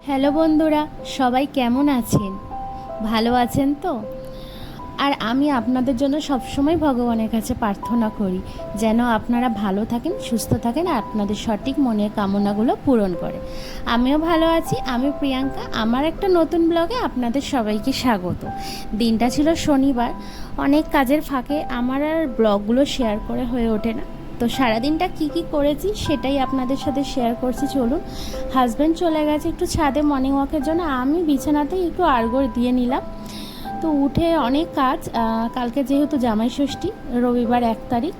Hello বন্ধুরা, সবাই কেমন আছেন? ভালো আছেন তো? আর আমি আপনাদের জন্য সবসময় ভগবানের কাছে প্রার্থনা করি যেন আপনারা ভালো থাকেন, সুস্থ থাকেন আর আপনাদের সঠিক মনের কামনাগুলো পূরণ করে। আমিও ভালো আছি। আমি প্রিয়াঙ্কা। আমার একটা নতুন ব্লগে আপনাদের সবাইকে স্বাগত। দিনটা ছিল শনিবার। অনেক কাজের ফাঁকে আমার আর ব্লগগুলো শেয়ার করে হয়ে ওঠে না। তো সারাদিনটা কি কি করেছি সেটাই আপনাদের সাথে শেয়ার করছি। চলুন। হাজব্যান্ড চলে গেছে একটু ছাদে মর্নিং ওয়াকের জন্য, আমি বিছানাতেই একটু আড়গোড় দিয়ে নিলাম। তো উঠে অনেক কাজ, কালকে যেহেতু জামাই ষষ্ঠী, রবিবার 1 তারিখ,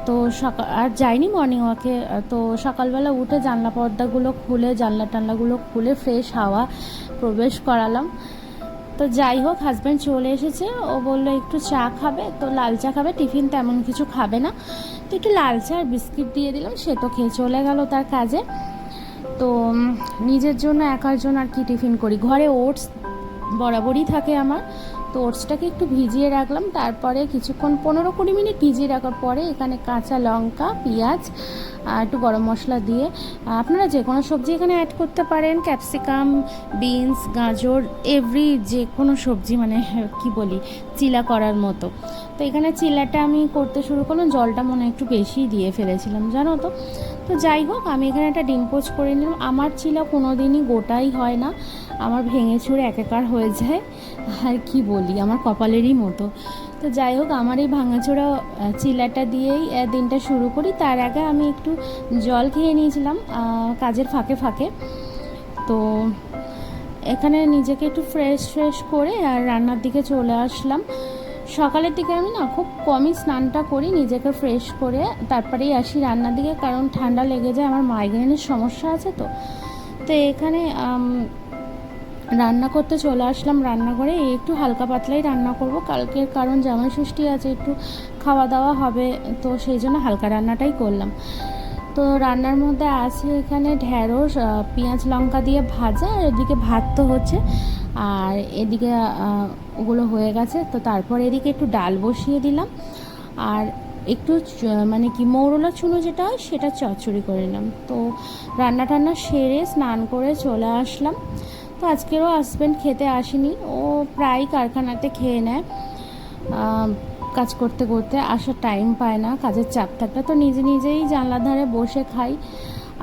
তো সকাল আর যাইনি মর্নিং ওয়াকে। তো সকালবেলা উঠে জানলা পর্দাগুলো খুলে, জানলা টানলাগুলো খুলে ফ্রেশ হাওয়া প্রবেশ করালাম। তো যাই হোক, হাজব্যান্ড চলে এসেছে। ও বললো একটু চা খাবে, তো লাল চা খাবে, টিফিন তেমন কিছু খাবে না। তো একটু লাল চা আর বিস্কিট দিয়ে দিলাম, সে তো খেয়ে চলে গেল তার কাজে। তো নিজের জন্য একার জন্য আর কি টিফিন করি, ঘরে ওটস বরাবরই থাকে আমার। তো ওটসটাকে একটু ভিজিয়ে রাখলাম, তারপরে কিছুক্ষণ 15-20 মিনিট ভিজিয়ে রাখার পরে এখানে কাঁচা লঙ্কা, পেঁয়াজ আর একটু গরম মশলা দিয়ে, আপনারা যে কোনো সবজি এখানে অ্যাড করতে পারেন, ক্যাপসিকাম, বিনস, গাজর, এভরি যে কোনো সবজি, মানে কি বলি, চিলা করার মতো। তো এখানে চিলাটা আমি করতে শুরু করলাম, জলটা মনে একটু বেশি দিয়ে ফেলেছিলাম জানো তো। তো যাই হোক, আমি এখানে একটা ডিম পোচ করে নিলাম। আমার চিলা কোনো দিনই গোটাই হয় না, আমার ভেঙে ছুঁড়ে একাকার হয়ে যায়। আর কি বলি, আমার কপালেরই মতো। তো যাই হোক, আমার এই ভাঙাচোরা চিলাটা দিয়েই দিনটা শুরু করি। তার আগে আমি একটু জল খেয়ে নিয়েছিলাম কাজের ফাঁকে ফাঁকে। তো এখানে নিজেকে একটু ফ্রেশ করে আর রান্নার দিকে চলে আসলাম। সকালের দিকে আমি না খুব কমই স্নানটা করি, নিজেকে ফ্রেশ করে তারপরেই আসি রান্নার দিকে, কারণ ঠান্ডা লেগে যায়, আমার মাইগ্রেনের সমস্যা আছে। তো তো এখানে রান্না করতে চলে আসলাম রান্নাঘরে। একটু হালকা পাতলাই রান্না করব কালকের, কারণ জামাই ষষ্ঠী আছে, একটু খাওয়া দাওয়া হবে। তো সেই জন্য হালকা রান্নাটাই করলাম। তো রান্নার মধ্যে আছে এখানে ঢ্যাঁড়স, পেঁয়াজ লঙ্কা দিয়ে ভাজা, আর এদিকে ভাত তো হচ্ছে, আর এদিকে ওগুলো হয়ে গেছে। তো তারপর এদিকে একটু ডাল বসিয়ে দিলাম, আর একটু মানে কি মৌরলা চুনো যেটা হয় সেটা চচ্চড়ি করে নিলাম। তো রান্না টান্না সেরে স্নান করে চলে আসলাম। তো আজকেরও হাজব্যান্ড খেতে আসেনি, ও প্রায় কারখানাতে খেয়ে নেয়, কাজ করতে করতে আসার টাইম পায় না, কাজের চাপ থাকলে। তো নিজে নিজেই জানলার ধারে বসে খাই,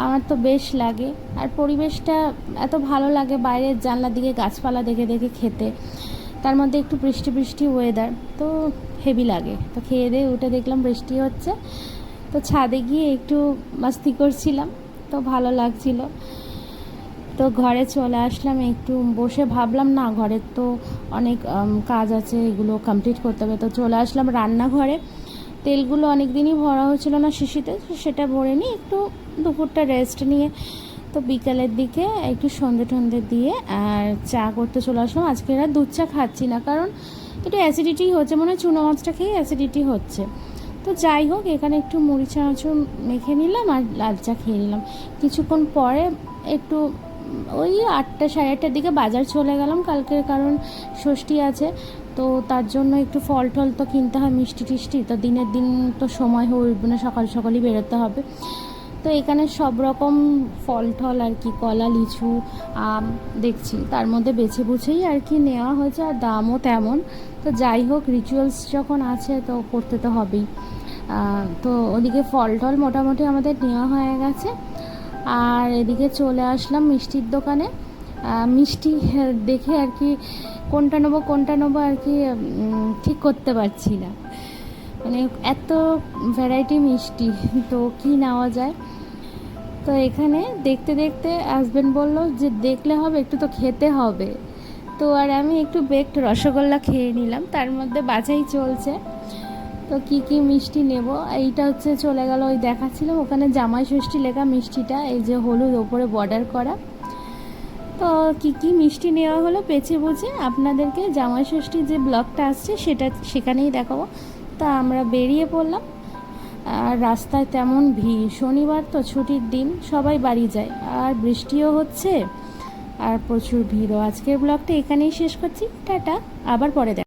আমার তো বেশ লাগে। আর পরিবেশটা এত ভালো লাগে, বাইরের জানলার দিকে গাছপালা দেখে দেখে খেতে, তার মধ্যে একটু বৃষ্টি বৃষ্টি ওয়েদার, তো হেভি লাগে। তো খেয়ে দিয়ে উঠে দেখলাম বৃষ্টি হচ্ছে, তো ছাদে গিয়ে একটু মাস্তি করছিলাম, তো ভালো লাগছিল। তো ঘরে চলে আসলাম, একটু বসে ভাবলাম না, ঘরের তো অনেক কাজ আছে, এগুলো কমপ্লিট করতে হবে। তো চলে আসলাম রান্নাঘরে। তেলগুলো অনেক দিনই ভরা হচ্ছিল না শিশিতে, সেটা ভরে নিয়ে একটু দুপুরটা রেস্ট নিয়ে, তো বিকালের দিকে একটু সন্ধে টন্ধে দিয়ে আর চা করতে চলে আসলাম। আজকে আর দুধ চা খাচ্ছি না, কারণ একটু অ্যাসিডিটি হচ্ছে, মনে হয় চুনো মাছটা খেয়ে অ্যাসিডিটি হচ্ছে। তো যাই হোক, এখানে একটু মুড়ি চানাচুর মেখে নিলাম আর লাল চা খেয়ে নিলাম। কিছুক্ষণ পরে একটু ওই 8টা সাড়ে 8টার দিকে বাজার চলে গেলাম কালকের, কারণ ষষ্ঠী আছে। তো তার জন্য একটু ফল টল তো কিনতে হয়, মিষ্টি টিষ্টি, তো দিনের দিন তো সময় হয়ে উঠবে না, সকাল সকালই বেরোতে হবে। তো এখানে সব রকম ফল টল আর কি, কলা, লিচু, আম দেখছি, তার মধ্যে বেছে বুঝেই আর কি নেওয়া হয়েছে, আর দামও তেমন। তো যাই হোক, রিচুয়ালস যখন আছে তো করতে তো হবেই। তো ওদিকে ফল টল মোটামুটি আমাদের নেওয়া হয়ে গেছে। আর এদিকে চলে আসলাম মিষ্টির দোকানে। মিষ্টি দেখে আর কি কোনটা নেবো আর কি ঠিক করতে পারছি না, মানে এত ভ্যারাইটি মিষ্টি, তো কি নেওয়া যায়। তো এখানে দেখতে দেখতে হাজব্যান্ড বললো যে দেখলে হবে, একটু তো খেতে হবে। তো আর আমি একটু বেকড রসগোল্লা খেয়ে নিলাম, তার মধ্যে বাছাই চলছে। তো কি কি মিষ্টি নেব, এইটা হচ্ছে চলে গেল, ওই দেখাচ্ছিলাম ওখানে জামাই ষষ্ঠী লেখা মিষ্টিটা, এই যে হলুদ ওপরে বর্ডার করা। তো কি কি মিষ্টি নেওয়া হলো বেছে বুঝে আপনাদেরকে জামাই ষষ্ঠীর যে ব্লগটা আসছে সেখানেই দেখাবো। তা আমরা বেরিয়ে পড়লাম। আর রাস্তায় তেমন ভিড়, শনিবার তো ছুটির দিন, সবাই বাড়ি যায়, আর বৃষ্টিও হচ্ছে আর প্রচুর ভিড়ও। আজকের ব্লগটা এখানেই শেষ করছি, টাটা, আবার পরে দেখা।